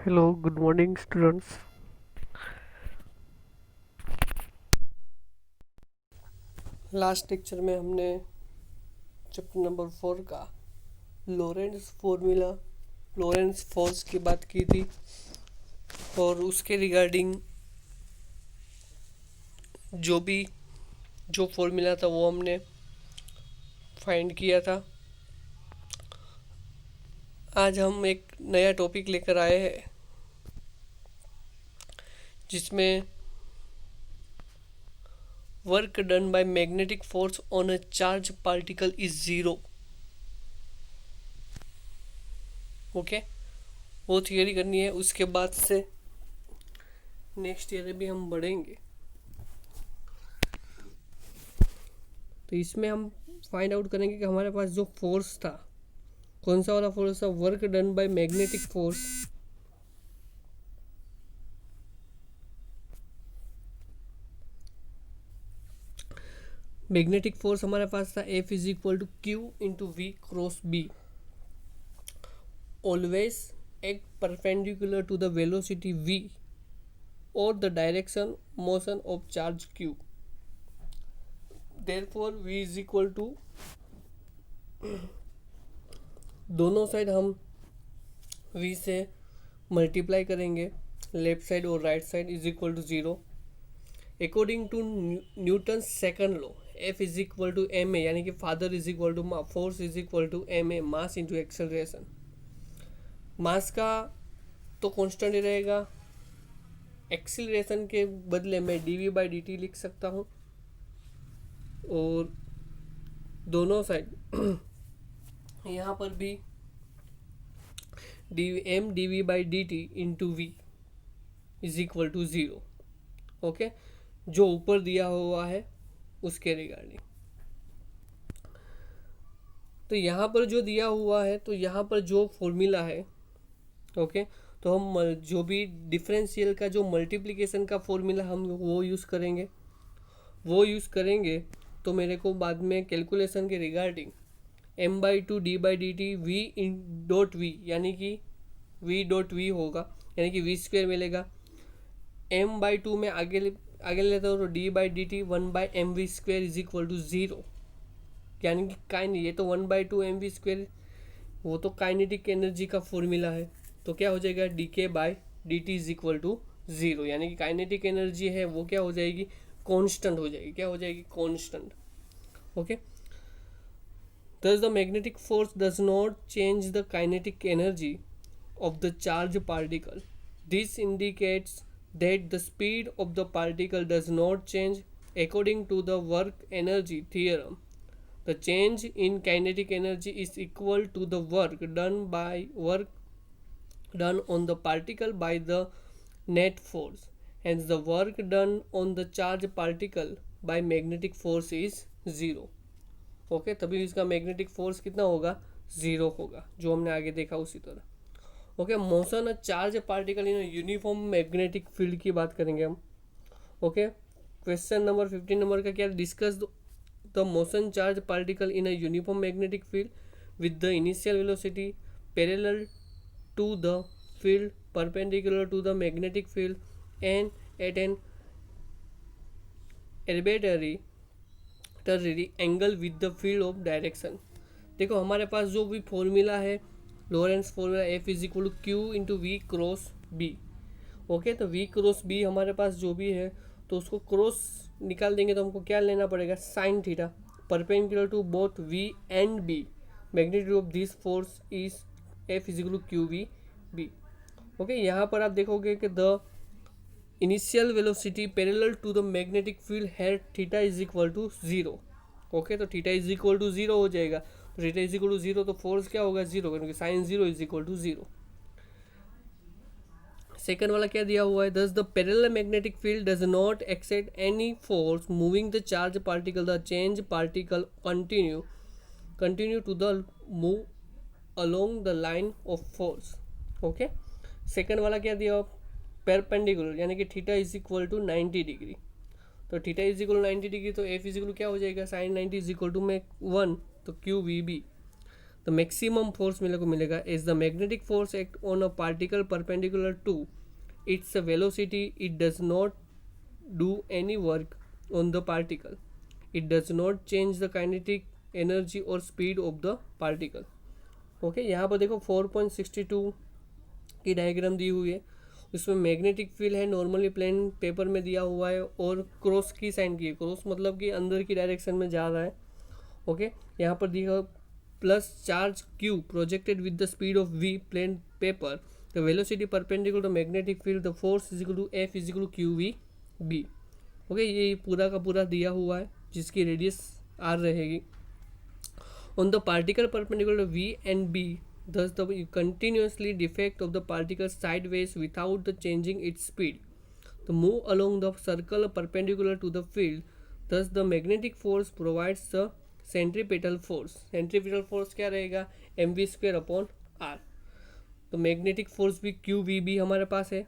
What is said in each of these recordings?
Hello, good morning, students. Last lecture में हमने chapter number 4 का लोरेंट्ज़ फॉर्मूला लोरेंट्ज़ फोर्स की बात की थी और उसके रिगार्डिंग जो फॉर्मूला था वो हमने फाइंड किया था। आज हम एक नया टॉपिक लेकर आए हैं जिसमें work done by magnetic force on a charge particle is zero. Okay, वो थियरी करनी है। उसके बाद से नेक्स्ट ईयर भी हम बढ़ेंगे। तो इसमें हम फाइंड आउट करेंगे कि हमारे पास जो फोर्स था, कौन सा वाला फोर्स था, work done by magnetic force. Magnetic force हमारे पास था F is equal to Q into V cross B, always act perpendicular to the velocity v और the direction motion of charge q। Therefore v is equal to, दोनों side हम v से multiply करेंगे, left side और right side is equal to zero. According to Newton second law F is equal to M A, यानी कि father is equal to force is equal to M a, mass into acceleration. Mass का तो constant ही रहेगा, acceleration के बदले में dv by dt लिख सकता हूँ और दोनों साइड यहाँ पर भी M dv by dt into V is equal to zero. Okay, जो ऊपर दिया हुआ है उसके रिगार्डिंग। तो यहाँ पर जो दिया हुआ है, तो यहाँ पर जो फॉर्मूला है, ओके, तो हम जो भी डिफरेंशियल का जो मल्टीप्लिकेशन का फॉर्मूला हम वो यूज़ करेंगे तो मेरे को बाद में कैलकुलेशन के regarding m by two D by D T V in dot V, यानी कि v डॉट वी होगा, यानी कि वी स्क्वेयर मिलेगा। m बाई टू में आगे लेता हूँ तो d by D T one by M V square is equal to zero, यानी कि नहीं, ये तो one by two M V square, वो तो काइनेटिक एनर्जी का फॉर्मूला है। तो क्या हो जाएगा, D K by D T is equal to zero, यानी कि काइनेटिक एनर्जी है वो क्या हो जाएगी, कांस्टेंट हो जाएगी। क्या हो जाएगी, constant. Okay, thus the magnetic force does not change the kinetic energy of the charged particle. This indicates that the speed of the particle does not change. According to the work energy theorem, the change in kinetic energy is equal to the work done on the particle by the net force, hence the work done on the charged particle by magnetic force is zero. Okay, तभी इसका magnetic force कितना होगा, zero होगा, जो हमने आगे देखा उसी तरह। Okay, motion a charge particle in uniform magnetic field की बात करेंगे हम। ओके, क्वेश्चन नंबर 15 नंबर का क्या, discuss the motion charge particle in a uniform magnetic field with the initial velocity parallel to the field perpendicular to the magnetic field and at an arbitrary angle with the field of direction. देखो हमारे पास जो भी formula है, Lorentz formula F is equal to Q into V cross B. Okay, तो V cross B हमारे पास जो भी है, तो उसको क्रॉस निकाल देंगे तो हमको क्या लेना पड़ेगा, sine theta, perpendicular to both V and B। Magnitude of this force is F is equal to Q we B. Okay, यहाँ पर आप देखोगे कि the initial velocity parallel to the magnetic field है theta is equal to zero. Okay, तो theta is equal to zero हो जाएगा, तो theta is equal to zero, तो फोर्स क्या होगा, ज़ीरो, क्योंकि sine zero is equal to zero. Second वाला क्या दिया हुआ है, thus the parallel magnetic field does not accept any force moving the charge particle, the change particle continue to the move along the line of force. Okay, second वाला क्या दिया, perpendicular, यानी कि theta is equal to 90 degree, तो theta is equal 90 degree, तो F is equal क्या हो जाएगा, साइन 90 इज इक्वल टू में 1, तो Q we b. The maximum force मेरे को मिलेगा is the magnetic force act on a particle perpendicular to its velocity, it does not do any work on the particle, it does not change the kinetic energy और speed of the particle. Okay, यहाँ पर देखो 4.62 की diagram दी हुई है, उसमें magnetic field है, normally plain paper में दिया हुआ है और क्रॉस की साइन की है, क्रॉस मतलब कि अंदर की डायरेक्शन में जा रहा है। ओके, यहाँ पर दिया plus charge Q projected with the speed of V plane paper, the velocity perpendicular to magnetic field, the force is equal to F is equal to Q we B. Okay, ये पूरा का पूरा दिया हुआ है जिसकी रेडियस आर रहेगी। On the particle perpendicular V and B, thus the continuously defect of the particle sideways without the changing its speed, to move along the circle perpendicular to the field, thus the magnetic force provides the centripetal force। centripetal force क्या रहेगा, mv square upon R. तो magnetic force भी Q we B हमारे पास है,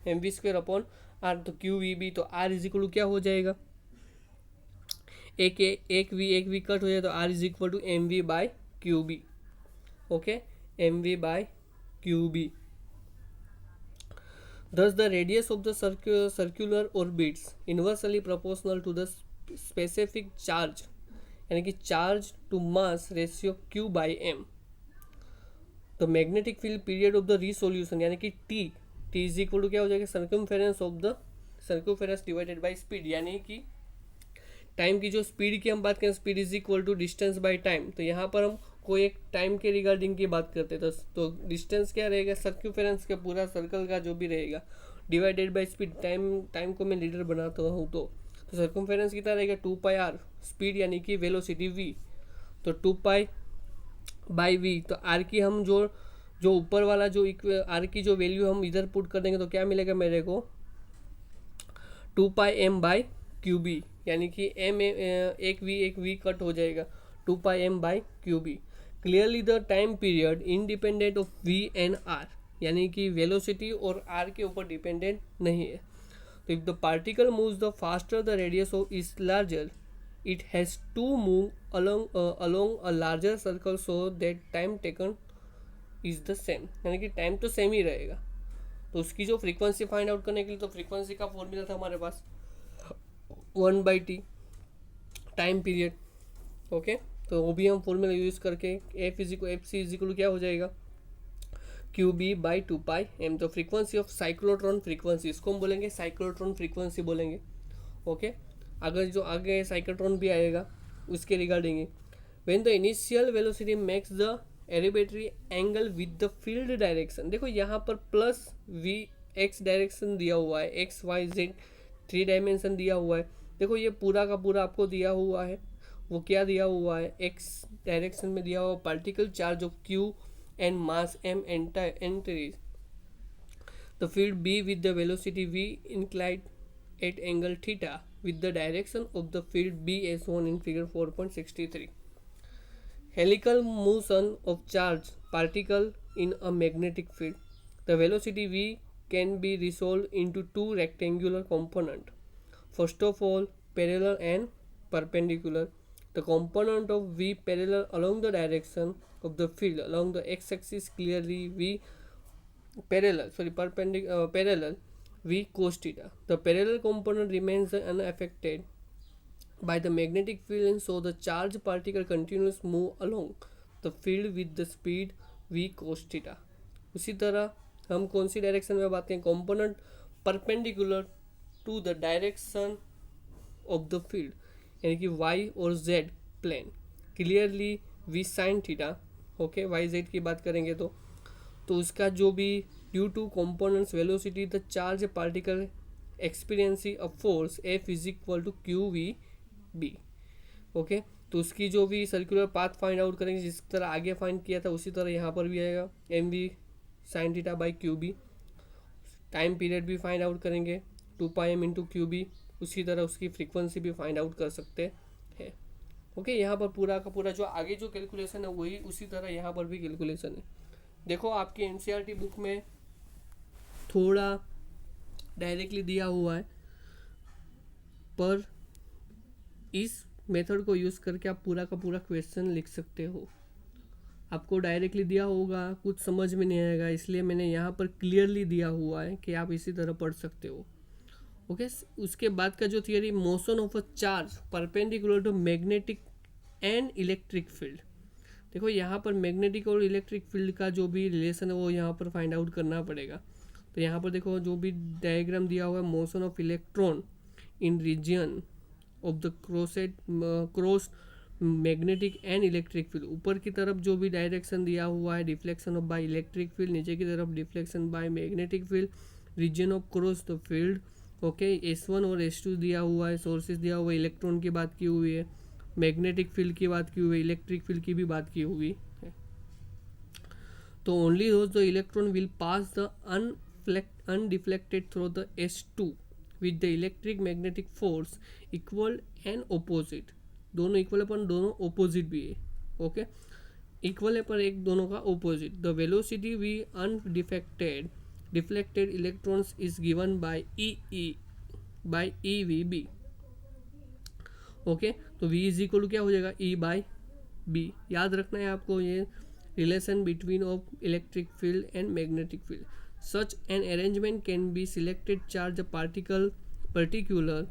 mv square upon R, तो Q we B, तो are is equal to क्या हो जाएगा, एक वी कट हो जाए तो are is equal to M V by Q B. Okay, M V by Q B. Thus the radius of the circular orbits inversely proportional to the specific charge, यानी कि charge to mass ratio Q by M. The magnetic field period of the resolution, यानी कि T is equal to क्या हो जाएगा, circumference of the circumference divided by speed, यानी कि time की जो स्पीड की हम बात करें, speed is equal to distance by time. तो यहाँ पर हम कोई एक टाइम के रिगार्डिंग की बात करते हैं, तो डिस्टेंस क्या रहेगा, सर्क्यूफेरेंस का पूरा सर्कल का जो भी रहेगा डिवाइडेड बाय स्पीड, टाइम को मैं लीटर बनाता हूँ तो सर्कम्फेरेंस कितना रहेगा 2 पाई आर, स्पीड यानी कि वेलोसिटी v, तो 2 पाई बाई v, तो आर की हम जो ऊपर वाला जो आर की जो वैल्यू हम इधर पुट कर देंगे तो क्या मिलेगा मेरे को 2 pi m by Q b, यानी कि एम एक वी कट हो जाएगा, 2 pi m by Q b. Clearly the time period independent of v and r, यानी कि वेलोसिटी और आर के ऊपर डिपेंडेंट नहीं है। तो if the particle moves the faster the radius of is larger, it has to move along a larger circle so that time taken is the same, यानी कि टाइम तो सेम ही रहेगा। तो उसकी जो फ्रीक्वेंसी फाइंड आउट करने के लिए तो फ्रीक्वेंसी का फॉर्मूला था हमारे पास 1/t टाइम पीरियड। ओके, तो वो भी हम फॉर्मूला यूज़ करके एफ सी इज इक्वल क्या हो जाएगा Q B by 2 pi M. तो फ्रीक्वेंसी ऑफ साइक्लोट्रॉन फ्रीक्वेंसी, इसको हम बोलेंगे साइक्लोट्रॉन फ्रीक्वेंसी बोलेंगे। ओके, अगर जो आगे साइक्लोट्रॉन भी आएगा उसके regarding, when the initial velocity makes the arbitrary angle with the field direction. देखो यहाँ पर प्लस वी एक्स डायरेक्शन दिया हुआ है, एक्स वाई जेड 3 डायमेंशन दिया हुआ है। देखो ये पूरा का पूरा आपको दिया हुआ है, वो क्या दिया हुआ है, एक्स डायरेक्शन में दिया हुआ particle charge of Q and mass m enters the field b with the velocity v inclined at angle theta with the direction of the field b as shown in figure 4.63. Helical motion of charged particle in a magnetic field. The velocity v can be resolved into two rectangular components. First of all, parallel and perpendicular. The component of v parallel along the direction of the field along the x-axis clearly v parallel v cos theta. The parallel component remains unaffected by the magnetic field and so the charged particle continues move along the field with the speed v cos theta. उसी तरह हम कौन सी direction में बात करें, component perpendicular to the direction of the field, यानी कि y और z plane clearly v sin theta. Okay, Y Z की बात करेंगे तो उसका जो भी due to components velocity the charge particle experiencing a force F is equal to Q we B. Okay, तो उसकी जो भी सर्कुलर पाथ फाइंड आउट करेंगे जिस तरह आगे फाइंड किया था उसी तरह यहाँ पर भी आएगा M V sine theta by Q B. Time period भी फाइंड आउट करेंगे 2 pi M into Q B, उसी तरह उसकी फ्रीक्वेंसी भी फाइंड आउट कर सकते हैं। ओके, यहाँ पर पूरा का पूरा जो आगे जो कैलकुलेशन है वही उसी तरह यहाँ पर भी कैलकुलेशन है। देखो आपकी एनसीईआरटी बुक में थोड़ा डायरेक्टली दिया हुआ है, पर इस मेथड को यूज़ करके आप पूरा का पूरा क्वेश्चन लिख सकते हो। आपको डायरेक्टली दिया होगा कुछ समझ में नहीं आएगा, इसलिए मैंने यहाँ पर क्लियरली दिया हुआ है कि आप इसी तरह पढ़ सकते हो। ओके, उसके बाद का जो theory, motion of a charge perpendicular to magnetic and electric field. देखो यहाँ पर मैग्नेटिक और इलेक्ट्रिक फील्ड का जो भी रिलेशन है वो यहाँ पर फाइंड आउट करना पड़ेगा। तो यहाँ पर देखो जो भी डायग्राम दिया हुआ है, motion of electron in region of the cross magnetic and electric field. ऊपर की तरफ जो भी डायरेक्शन दिया हुआ है, deflection of by electric field, नीचे की तरफ deflection by magnetic field, region of cross the field. Okay, S1 और S2 दिया हुआ है, सोर्सेज दिया हुआ है, इलेक्ट्रॉन की बात की हुई है, मैग्नेटिक फील्ड की बात की हुई है, इलेक्ट्रिक फील्ड की भी बात की हुई है। तो only those the electron will pass the undeflected through the S2 with the electric magnetic force equal and opposite। दोनों इक्वल है पर दोनों ऑपोजिट भी है। ओके, इक्वल है पर एक दोनों का opposite. The velocity v undeflected deflected electrons is given by e v B. Okay, तो V इज इक्वल टू क्या हो जाएगा, E बाय बी। याद रखना है आपको ये relation between of electric field and magnetic field. Such an arrangement can be selected charge a particular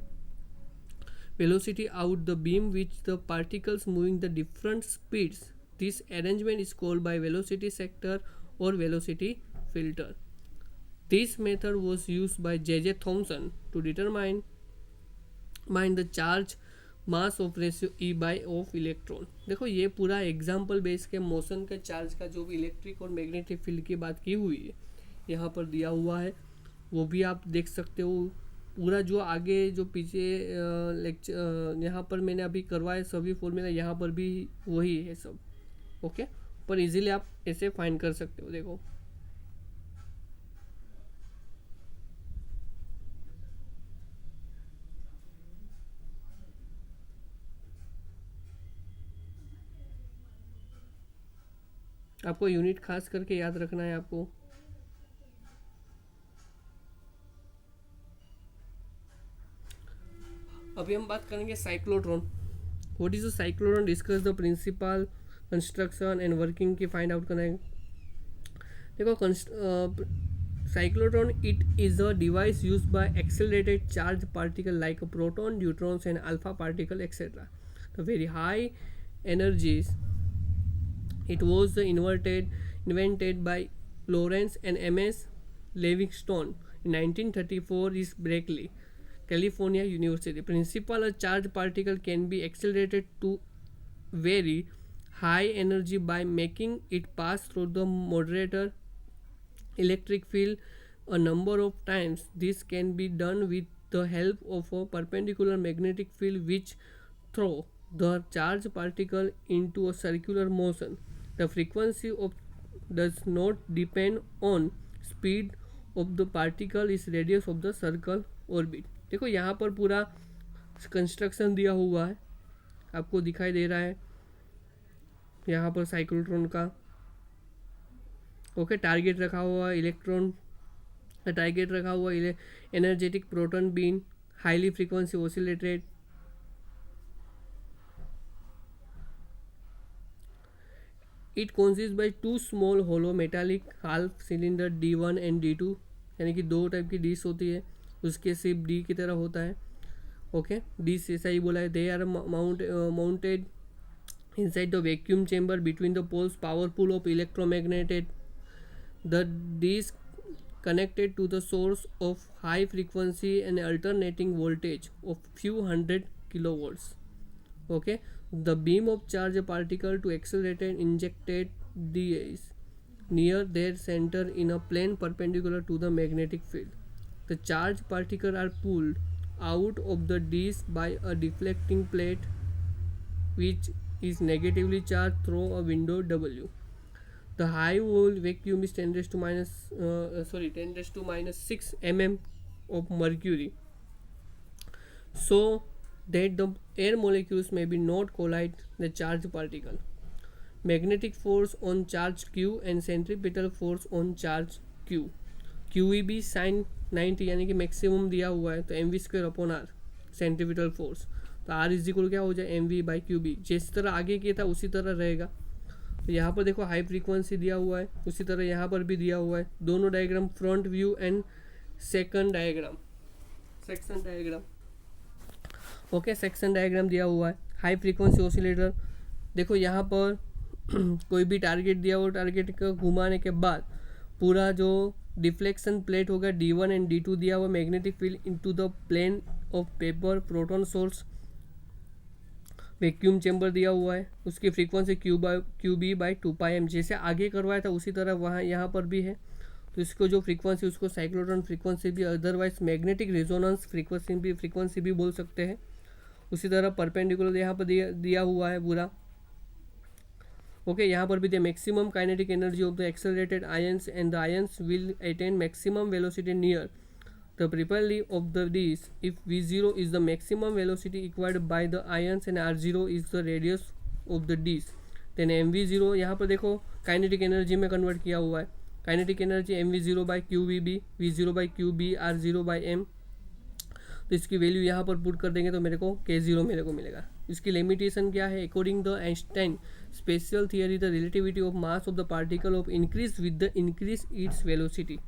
velocity out the beam which the particles moving the different speeds. This arrangement is called by velocity sector or velocity filter. This method was used by J.J. Thomson to determine the charge mass of ratio E by of electron. देखो ये पूरा example base के motion के charge का जो भी electric और magnetic field की बात की हुई है यहाँ पर दिया हुआ है, वो भी आप देख सकते हो। पूरा जो आगे जो पीछे लेक्चर यहाँ पर मैंने अभी करवाए सभी फॉर्मूला यहाँ पर भी वही है सब। ओके, पर इजीली आप ऐसे फाइंड कर सकते हो। देखो आपको यूनिट खास करके याद रखना है आपको। अभी हम बात करेंगे cyclotron. What is a cyclotron, discuss the principle, construction and working की फाइंड आउट करना है। देखो cyclotron it is a device used by accelerated charge particle like a proton, neutrons and alpha particle etcetera. The very high energies it was invented by Lawrence and M.S. Livingstone in 1934 is Berkeley, California University. Principal, a charged particle can be accelerated to very high energy by making it pass through the moderator electric field a number of times. This can be done with the help of a perpendicular magnetic field which throw the charged particle into a circular motion. The frequency of does not depend on speed of the particle is radius of the circle orbit। देखो यहाँ पर पूरा construction दिया हुआ है, आपको दिखाई दे रहा है यहाँ पर साइक्लोट्रॉन का। ओके, टारगेट रखा हुआ है इलेक्ट्रॉन, टारगेट रखा हुआ energetic proton beam, highly frequency oscillated. It consist by two small hollow metallic half cylinder D1 and D2, यानी कि दो टाइप की डिश होती है, उसके सिर्फ D की तरह होता है। ओके, डिश ऐसा ही बोला है। They are mounted inside the vacuum chamber between the poles powerful of electromagnetic. The disc connected to the source of high frequency and alternating voltage of few hundred kilovolts. Okay, the beam of charge particle to accelerate and injected these near their center in a plane perpendicular to the magnetic field. The charged particles are pulled out of the disc by a deflecting plate which is negatively charged through a window W. The high wall vacuum is 10 raised to minus 6 mm of mercury, so that the air molecules may be not collide the charged particle. Magnetic force on charge Q and centripetal force on charge Q. QEB sin 90 यानी कि maximum दिया हुआ है, तो mv² upon r centripetal force, तो are is equal क्या हो जाए mv बाई क्यू बी। जिस तरह आगे किया था उसी तरह रहेगा। तो यहाँ पर देखो हाई फ्रीक्वेंसी दिया हुआ है, उसी तरह यहाँ पर भी दिया हुआ है। दोनों diagram, front view and second diagram, section diagram, okay, section diagram दिया हुआ है। हाई फ्रीक्वेंसी ऑसिलेटर, देखो यहाँ पर कोई भी टारगेट दिया हुआ, टारगेट को घुमाने के बाद पूरा जो डिफ्लेक्शन प्लेट होगा D1 एंड D2 दिया हुआ, magnetic field into the plane of paper, proton source, vacuum chamber दिया हुआ है, उसकी फ्रीक्वेंसी QB/2πm, जैसे आगे करवाया था उसी तरह वहाँ यहाँ पर भी है। तो इसको जो फ्रीक्वेंसी उसको साइक्लोट्रॉन फ्रीक्वेंसी भी, अदरवाइज मैग्नेटिक रेजोनेंस फ्रीक्वेंसी भी बोल सकते हैं। उसी तरह परपेंडिकुलर यहाँ पर दिया हुआ है पूरा, ओके। यहाँ पर भी the maximum kinetic energy of the accelerated ions and the ions will attain maximum velocity near the periphery of the disk if V0 is the maximum velocity acquired by the ions and R0 is the radius of the disk, then mv0, यहाँ पर देखो kinetic energy में convert किया हुआ है। Kinetic energy mv0/qvb, v0/qb, r0/m। तो इसकी value यहाँ पर पुट कर देंगे तो मेरे को k0 मेरे को मिलेगा। इसकी लिमिटेशन क्या है? According the Einstein special theory the relativity of mass of the particle of increase with the increase its velocity,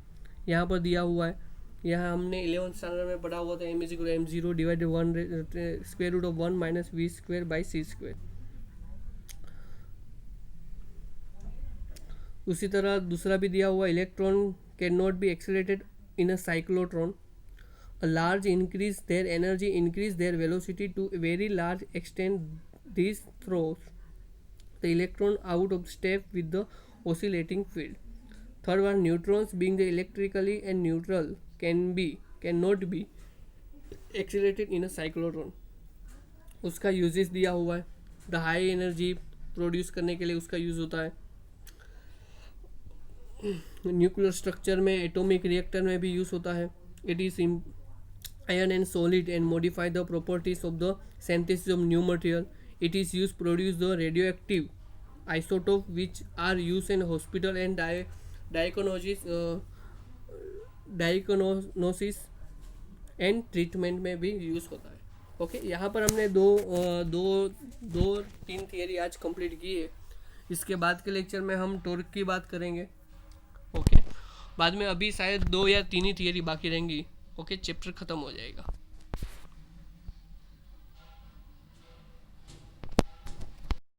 यहाँ पर दिया हुआ है। यहाँ हमने 11th स्टैंडर्ड में पढ़ा हुआ था m=m0 डिवाइडेड 1√1 - v²/c²। उसी तरह दूसरा भी दिया हुआ, electron can not be accelerated in a cyclotron, a large increase their energy, increase their velocity to a very large extent. This throws the electron out of step with the oscillating field. Third one, neutrons being the electrically and neutral cannot be accelerated in a cyclotron. उसका uses दिया हुआ है। The high energy produce करने के लिए उसका use होता है। न्यूक्लियर स्ट्रक्चर में, एटॉमिक रिएक्टर में भी यूज़ होता है। It is iron and solid and modify the properties of the synthesis of new material. It is used to produce the radioactive isotope which are used in hospital and diagnosis and treatment में भी use होता है। Okay, यहाँ पर हमने दो तीन theory आज कंप्लीट की है। इसके बाद के लेक्चर में हम टॉर्क की बात करेंगे। ओके, बाद में अभी शायद 2 या 3 ही थियरी बाकी रहेंगी। ओके, चैप्टर ख़त्म हो जाएगा।